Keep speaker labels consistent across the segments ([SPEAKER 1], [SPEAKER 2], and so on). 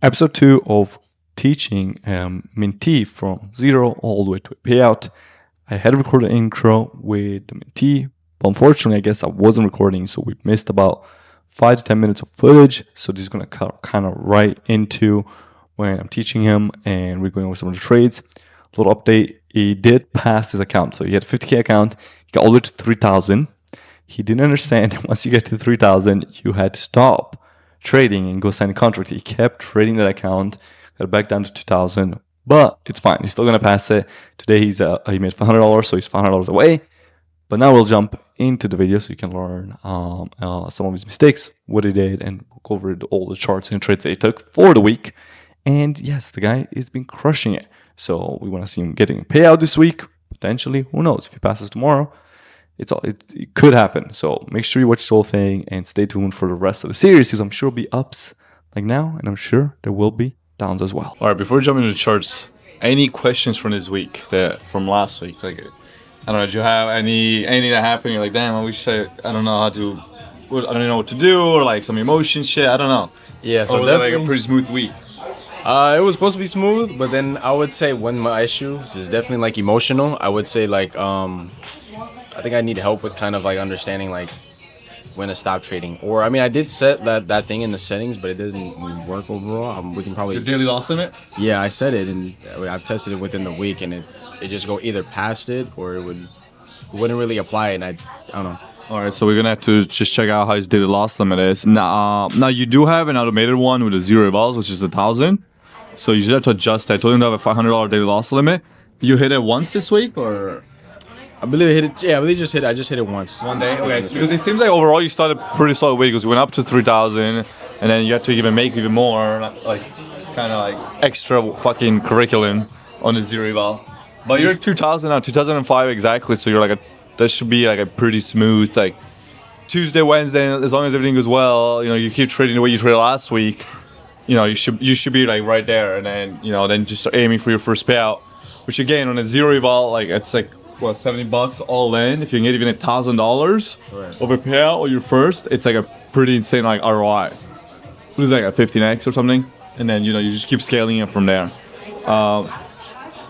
[SPEAKER 1] Episode 2 of teaching Mentee from zero all the way to a payout. I had recorded an intro with the Mentee, but unfortunately, I guess I wasn't recording, so we missed about 5 to 10 minutes of footage. So this is going to cut kind of right into when I'm teaching him and we're going over some of the trades. A little update, he did pass his account. So he had a 50K account, he got all the way to 3,000. He didn't understand once you get to 3,000, you had to stop trading and go sign a contract. He kept trading that account, got back down to 2,000, but it's fine. He's still gonna pass it. Today he made $500, so he's $500 away. But now we'll jump into the video so you can learn some of his mistakes, what he did, and we'll go over all the charts and trades that he took for the week. And yes, the guy has been crushing it. So we want to see him getting a payout this week, potentially. Who knows? If he passes tomorrow, it could happen. So make sure you watch the whole thing and stay tuned for the rest of the series, because I'm sure there'll be ups like now, and I'm sure there will be downs as well. All right, before we jump into the charts, any questions from this week, from last week? Like, I don't know, did you have anything that happened? You're like, damn, I wish I don't know how to, I don't know what to do, or like some emotion shit. I don't know.
[SPEAKER 2] Yeah, so
[SPEAKER 1] or was it like a pretty smooth week?
[SPEAKER 2] It was supposed to be smooth, but then I would say one of my issues is definitely like emotional. I would say like I think I need help with kind of like understanding like when to stop trading. Or I mean, I did set that thing in the settings, but it didn't work overall. We can probably
[SPEAKER 1] Your daily loss limit?
[SPEAKER 2] Yeah, I set it, and I've tested it within the week, and it just go either past it or it wouldn't really apply, and I don't know.
[SPEAKER 1] All right, so we're gonna have to just check out how his daily loss limit is. Now you do have an automated one with a 0 balls, which is 1,000. So you should have to adjust that. I told him to have a $500 daily loss limit. You hit it once this week, or?
[SPEAKER 2] I believe I hit it. Yeah, I believe I just hit it once.
[SPEAKER 1] One day? Okay. Because it seems like overall you started pretty solid way, because you went up to 3,000, and then you had to even make even more, like kind of like extra fucking curriculum on the 0 ball. But you're at 2,000 now, 2005 exactly. So you're like that should be like a pretty smooth like Tuesday, Wednesday, as long as everything goes well. You know, you keep trading the way you traded last week. You know, you should be like right there, and then just aiming for your first payout, which again on a 0 ball, like it's like what, $70 all in. If you can get even $1,000 over payout or your first, it's like a pretty insane like ROI. What is that, like a 15x or something? And then you just keep scaling it from there.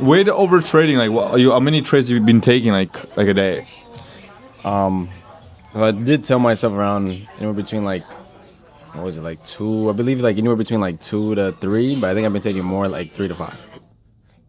[SPEAKER 1] With over trading, like how many trades have you been taking like a day?
[SPEAKER 2] I did tell myself around anywhere between like, what was it, like 2? I believe like anywhere between like 2 to 3, but I think I've been taking more like 3 to 5.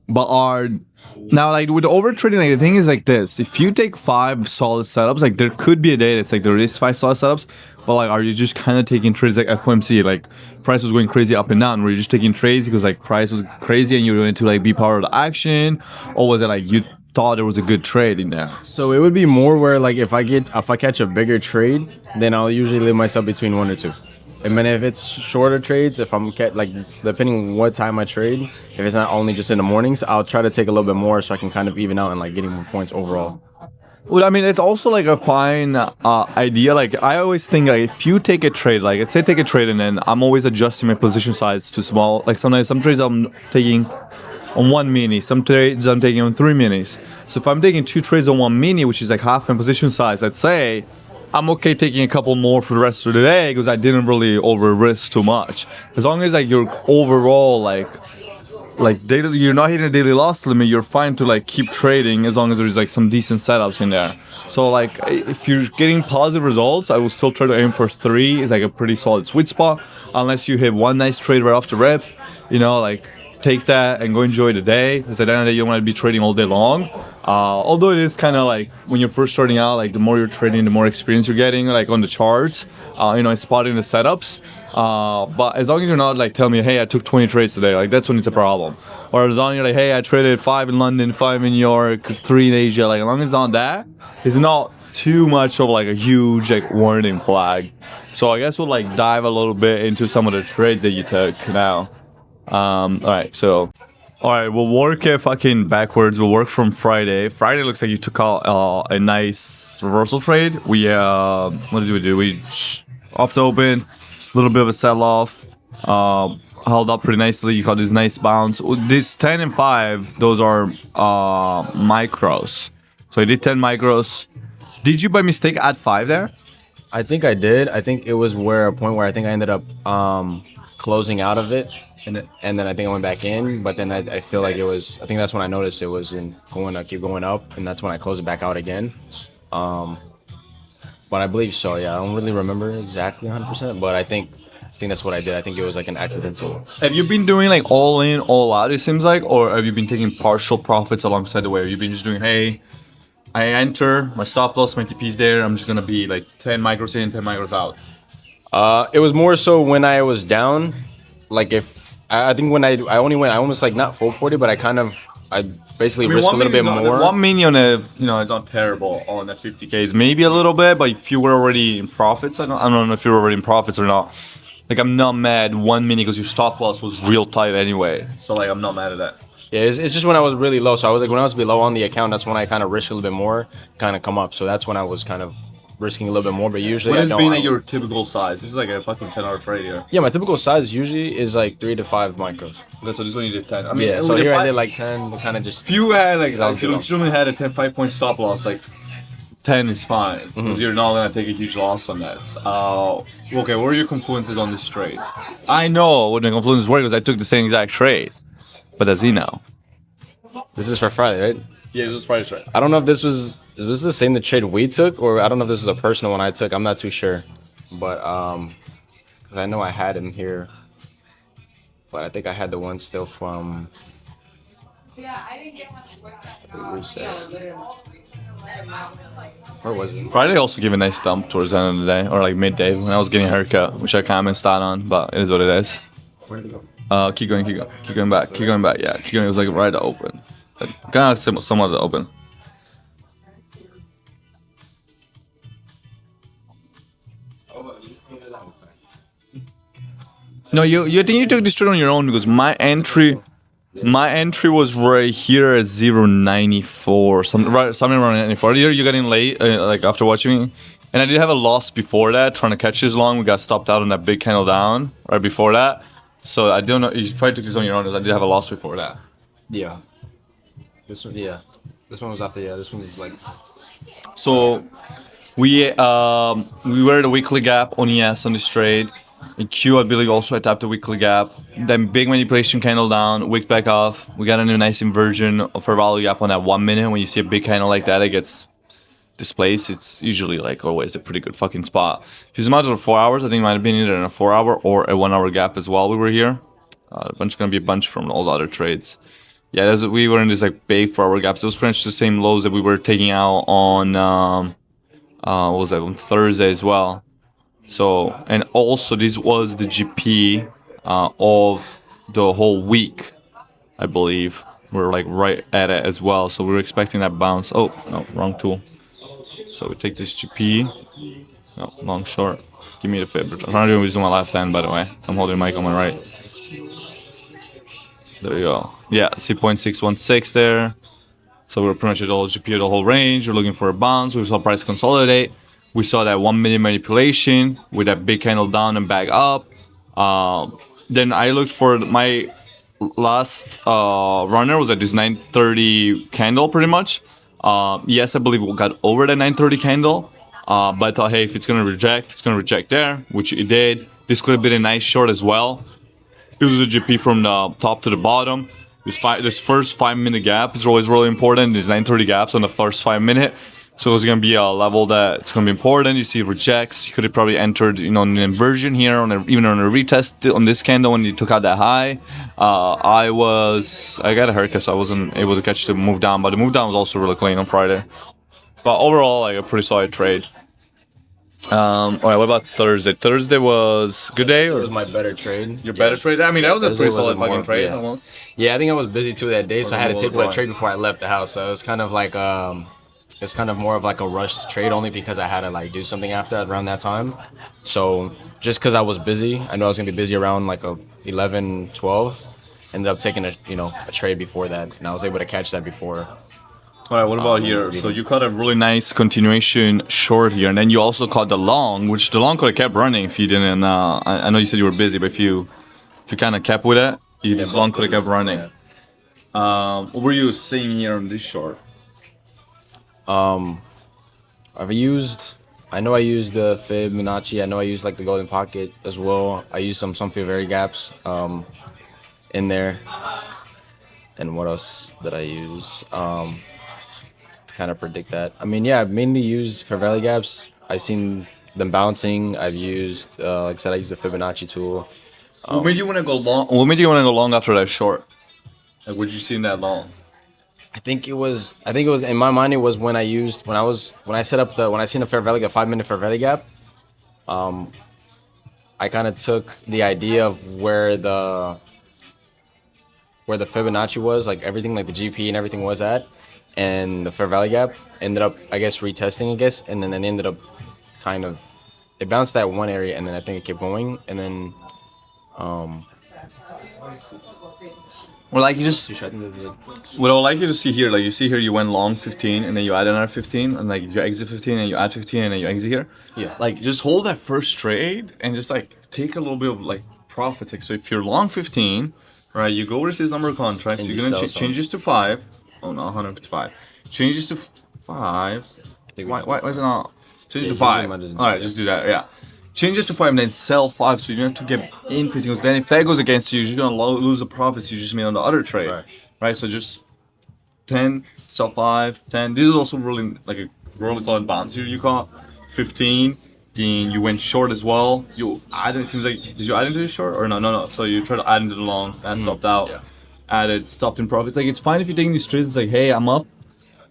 [SPEAKER 1] But now like with over trading, like the thing is like this: if you take 5 solid setups, like there could be a day that's like there is 5 solid setups, but like are you just kind of taking trades like FOMC, like price was going crazy up and down? Were you just taking trades because like price was crazy and you were going to like be part of the action, or was it like you thought there was a good trade in there?
[SPEAKER 2] So it would be more where like if I catch a bigger trade, then I'll usually leave myself between 1 or 2. And then if it's shorter trades, if I'm like depending on what time I trade, if it's not only just in the mornings, I'll try to take a little bit more so I can kind of even out and like getting more points overall.
[SPEAKER 1] Well, I mean, it's also like a fine idea. Like I always think like if you take a trade, like let's say take a trade, and then I'm always adjusting my position size to small. Like sometimes some trades I'm taking on 1 mini, some trades I'm taking on 3 minis. So if I'm taking 2 trades on 1 mini, which is like half my position size, let's say, I'm okay taking a couple more for the rest of the day because I didn't really over risk too much. As long as like your overall like daily, you're not hitting a daily loss limit, you're fine to like keep trading as long as there's like some decent setups in there. So like if you're getting positive results, I will still try to aim for 3. It's like a pretty solid sweet spot, unless you hit one nice trade right off the rip. Like take that and go enjoy the day, because at the end of the day you don't want to be trading all day long. Although it is kind of like when you're first starting out, like the more you're trading, the more experience you're getting, like on the charts, spotting the setups. But as long as you're not like telling me, hey, I took 20 trades today, like that's when it's a problem. Or as long as you're like, hey, I traded 5 in London, 5 in New York, 3 in Asia, like as long as it's on that, it's not too much of like a huge like warning flag. So I guess we'll like dive a little bit into some of the trades that you took now. All right, we'll work it fucking backwards. We'll work from Friday. Friday looks like you took out a nice reversal trade. What did we do? We off the open, a little bit of a sell-off. Held up pretty nicely. You got this nice bounce. This 10 and 5, those are micros. So I did 10 micros. Did you by mistake add 5 there?
[SPEAKER 2] I think I did. I think it was a point where I think I ended up closing out of it,
[SPEAKER 1] And it,
[SPEAKER 2] and then I think I went back in, but then I feel like it was. I think that's when I noticed it was in going to keep going up, and that's when I closed it back out again. But I believe so. Yeah, I don't really remember exactly 100%, but I think that's what I did. I think it was like an accidental.
[SPEAKER 1] have you been doing like all in, all out? It seems like, or have you been taking partial profits alongside the way? Have you been just doing, hey, I enter my stop loss, my TP's there. I'm just gonna be like 10 micros in, 10 micros out.
[SPEAKER 2] It was more so when I was down. Like if I think when I only went, I almost like not full 40, but I basically risk a little bit more.
[SPEAKER 1] 1 million on a, it's not terrible on a 50Ks. Maybe a little bit, but if you were already in profits, I don't know if you're already in profits or not. Like I'm not mad 1 minute because your stop loss was real tight anyway. So like I'm not mad at that.
[SPEAKER 2] Yeah, it's just when I was really low. So I was like when I was below on the account, that's when I kind of risk a little bit more, kind of come up. So that's when I was kind of risking a little bit more. But usually
[SPEAKER 1] What
[SPEAKER 2] I
[SPEAKER 1] has
[SPEAKER 2] don't.
[SPEAKER 1] been at your typical size? This is like a fucking 10-hour trade here.
[SPEAKER 2] Yeah, my typical size usually is like 3 to 5 micros.
[SPEAKER 1] Okay, so this one you did 10. I mean,
[SPEAKER 2] Yeah, so here I did like 10, kind of just.
[SPEAKER 1] if you had like,
[SPEAKER 2] Exactly.
[SPEAKER 1] if you legitimately had a 5 point stop loss, like 10 is fine because you're not gonna take a huge loss on this. Okay, what are your confluences on this trade? I know what the confluences were because I took the same exact trade, but does he know?
[SPEAKER 2] This is for Friday, right?
[SPEAKER 1] Yeah, it was Friday trade.
[SPEAKER 2] I don't know if this was the same the trade we took, or I don't know if this is a personal one I took. I'm not too sure, but 'cause I know I had him here, but I think I had the one still from. Where was it?
[SPEAKER 1] Friday also gave a nice dump towards the end of the day, or like midday when I was getting a haircut, which I kind of missed out on, but it is what it is.
[SPEAKER 2] Where did it go?
[SPEAKER 1] Keep going, keep going back, keep going back. Yeah, keep going. It was like right open, like, kind of somewhat open. No, you think you took this trade on your own because my entry was right here at 0.94, something around 94. You got in late, like after watching me, and I did have a loss before that, trying to catch this long. We got stopped out on that big candle down right before that. So I don't know. You probably took this on your own. I did have a loss before that.
[SPEAKER 2] Yeah. This one, yeah. This one was after. Yeah, this one was like.
[SPEAKER 1] So we were at a weekly gap on ES on this trade. In Q, I believe also I tapped a weekly gap. Then big manipulation candle down, wicked back off. We got a new nice inversion of our value gap on that 1 minute. When you see a big candle like that, it gets displaced. It's usually like always a pretty good fucking spot. If you zoom out to the 4 hours, I think it might have been either in a 4 hour or a 1 hour gap as well. We were here. A bunch gonna be a bunch from all the other trades. Yeah, we were in this like big 4 hour gaps. It was pretty much the same lows that we were taking out on what was that, on Thursday as well. So, and also this was the GP of the whole week, I believe. We're like right at it as well. So we were expecting that bounce. Oh, no, wrong tool. So we take this GP. No, long short. Give me the fib. I'm not doing this with my left hand, by the way. So I'm holding the mic on my right. There you go. Yeah, see 0.616 there. So we're pretty much at all GP of the whole range. We're looking for a bounce. We saw price consolidate. We saw that 1 minute manipulation with that big candle down and back up. Then I looked for my last runner was at this 930 candle pretty much. Yes, I believe we got over that 930 candle. But I thought, hey, if it's going to reject, it's going to reject there, which it did. This could have been a nice short as well. This is a GP from the top to the bottom. This first 5 minute gap is always really important. These 930 gaps on the first 5 minute. So it's gonna be a level that it's gonna be important. You see rejects. You could have probably entered, an inversion here even on a retest on this candle when you took out that high. I got a haircut, so I wasn't able to catch the move down, but the move down was also really clean on Friday. But overall, like a pretty solid trade. All right, what about Thursday? Thursday was good day,
[SPEAKER 2] It
[SPEAKER 1] or
[SPEAKER 2] was my better trade.
[SPEAKER 1] your better trade? I mean, that was a
[SPEAKER 2] Thursday
[SPEAKER 1] pretty
[SPEAKER 2] was
[SPEAKER 1] solid
[SPEAKER 2] a more-
[SPEAKER 1] fucking trade.
[SPEAKER 2] yeah.
[SPEAKER 1] Almost.
[SPEAKER 2] Yeah, I think I was busy too that day, so I had to
[SPEAKER 1] more
[SPEAKER 2] take that
[SPEAKER 1] drawing.
[SPEAKER 2] trade before I left the house. So it was kind of like it's kind of more of like a rushed trade only because I had to like do something after around that time. So just because I was busy, I knew I was gonna be busy around like 11, 12. Ended up taking a trade before that, and I was able to catch that before.
[SPEAKER 1] All right, what about here? So you caught a really nice continuation short here, and then you also caught the long, which the long could have kept running if you didn't. I know you said you were busy, but if you kind of kept with it, this long could have kept running. What were you seeing here on this short?
[SPEAKER 2] I know I used the Fibonacci. I know I used like the golden pocket as well. I used some Fibonacci gaps. in there. And what else did I use? To kind of predict that. I mean, yeah, I've mainly used for valley gaps. I've seen them bouncing. I've used, like I said, I used the Fibonacci tool.
[SPEAKER 1] What made you want to go long? What made you want to go long after that short? Like, what did you see in that long?
[SPEAKER 2] I think it was in my mind. It was when I set up when I seen a fair valley gap, 5 minute fair valley gap. I kind of took the idea of where the Fibonacci was, like everything, like the GP and everything was at, and the fair valley gap ended up, I guess, retesting, I guess, and then it ended up kind of, it bounced that one area, and then I think it kept going, and then
[SPEAKER 1] Well, like you just, what I would like you to see here, like you see here, you went long 15, and then you add another 15, and like you exit 15, and you add 15, and then you exit here.
[SPEAKER 2] Yeah.
[SPEAKER 1] Like just hold that first trade and just like take a little bit of like profit. Like, so if you're long 15, right, you go over this number of contracts,
[SPEAKER 2] And
[SPEAKER 1] you're
[SPEAKER 2] you
[SPEAKER 1] gonna
[SPEAKER 2] sell
[SPEAKER 1] change this to 5. Oh no, 155. Change this to 5. Why is it not? Change it to 5. Alright, just do that, yeah. Change it to 5 and then sell 5 so you don't have to get in 15. Because then if that goes against you, you're gonna lose the profits you just made on the other trade. Right? So just 10, sell 5, 10. This is also really like a really solid bounce here you caught. 15. Then you went short as well. You added, it seems like, did you add into the short or no? So you tried to add into the long, that stopped out.
[SPEAKER 2] Yeah.
[SPEAKER 1] Added, stopped in profits. Like it's fine if you're taking these trades, it's like, hey, I'm up.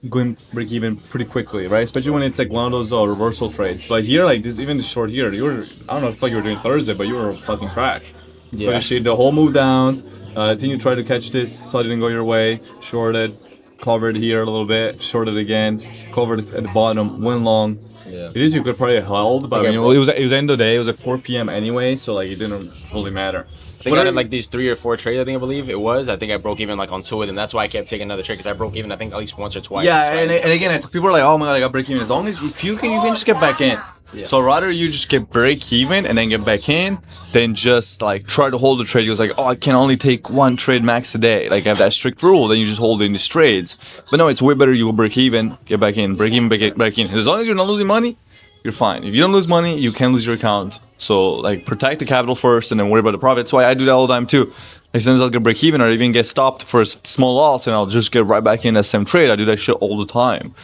[SPEAKER 1] Going break even pretty quickly, right? Especially when it's like one of those reversal trades. But here, like this, even the short here, you were, I don't know if like you were doing Thursday, but you were fucking crack.
[SPEAKER 2] Yeah.
[SPEAKER 1] But you the whole move down. I think you tried to catch this, saw it didn't go your way, shorted, covered here a little bit, shorted again, covered at the bottom, went long.
[SPEAKER 2] Yeah.
[SPEAKER 1] It is you could probably held, but I mean, it was end of the day. It was like 4 p.m. anyway, so like it didn't really matter.
[SPEAKER 2] I think I did like these 3 or 4 trades. I believe it was. I think I broke even like on 2 of them. That's why I kept taking another trade because I broke even. I think at least once or twice.
[SPEAKER 1] Yeah,
[SPEAKER 2] So
[SPEAKER 1] and again, it's people are like, oh my god, I got break even. As long as if you can just get back in.
[SPEAKER 2] Yeah.
[SPEAKER 1] So rather you just get break even and then get back in, than just like try to hold the trade. He was like, oh, I can only take 1 trade max a day. Like I have that strict rule. Then you just hold in these trades. But no, it's way better. You go break even, get back in, break even, back in. As long as you're not losing money, you're fine. If you don't lose money, you can lose your account. So like protect the capital first and then worry about the profit. That's why I do that all the time too. Like sometimes I'll get break even or even get stopped for a small loss and I'll just get right back in that same trade. I do that shit all the time.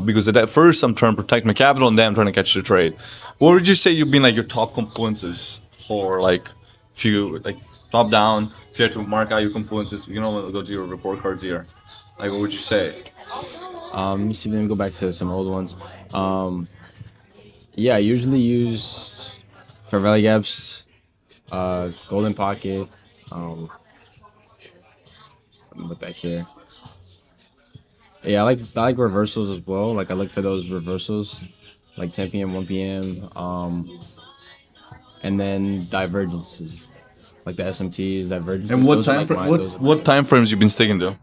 [SPEAKER 1] Because at that first I'm trying to protect my capital and then I'm trying to catch the trade. What would you say you've been like your top confluences for like if you like top down, if you had to mark out your confluences, you can only go to your report cards here. Like what would you say?
[SPEAKER 2] let me see. Let me go back to some old ones. Yeah, I usually use for valley gaps, golden pocket. Let me look back here. Yeah, I like reversals as well. Like I look for those reversals, like 10 p.m., 1 p.m. And then divergences, like the SMTs, divergences.
[SPEAKER 1] And what
[SPEAKER 2] those are,
[SPEAKER 1] time
[SPEAKER 2] like,
[SPEAKER 1] frame?
[SPEAKER 2] mine. Those are-
[SPEAKER 1] What time frames you've been sticking to?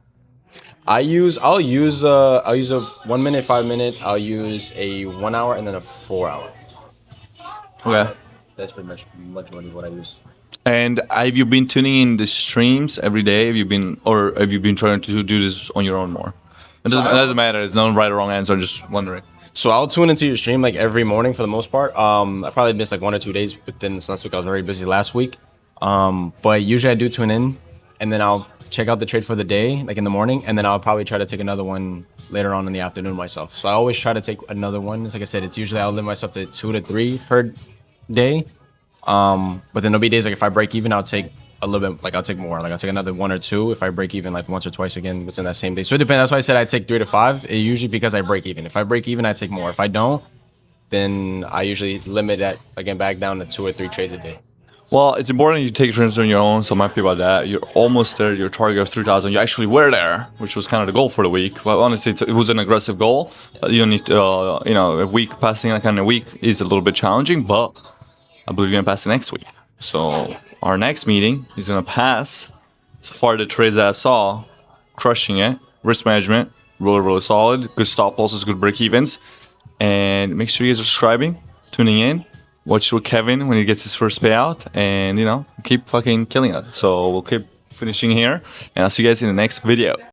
[SPEAKER 2] I'll use a 1 minute, 5 minute. I'll use a 1 hour and then a 4 hour.
[SPEAKER 1] Okay.
[SPEAKER 2] That's pretty much what I use.
[SPEAKER 1] And have you been tuning in the streams every day? Have you been trying to do this on your own more? It doesn't matter. It's no right or wrong answer. I'm just wondering.
[SPEAKER 2] So I'll tune into your stream like every morning for the most part. I probably missed like 1 or 2 days within this last week. I was very busy last week. But usually I do tune in, and then I'll check out the trade for the day, like in the morning, and then I'll probably try to take another one later on in the afternoon myself. So I always try to take another one. Like I said, it's usually I'll limit myself to 2 to 3 per day. But then there'll be days like if I break even, I'll take a little bit, like I'll take more. Like I'll take another 1 or 2 if I break even like once or twice again within that same day. So it depends. That's why I said I take 3 to 5. It usually because I break even. If I break even, I take more. If I don't, then I usually limit that again back down to 2 or 3 trades a day.
[SPEAKER 1] Well, it's important you take trades on your own. So I'm happy about that. You're almost there. Your target of 3,000. You actually were there, which was kind of the goal for the week. Well, honestly, it was an aggressive goal. You don't need to, a week passing that kind of week is a little bit challenging, but I believe you're gonna pass it next week. So our next meeting is gonna pass. So far, the trades that I saw, crushing it. Risk management, really, really solid. Good stop losses, good break evens. And make sure you guys are subscribing, tuning in. Watch with Kevin when he gets his first payout, and keep fucking killing us. So we'll keep finishing here, and I'll see you guys in the next video.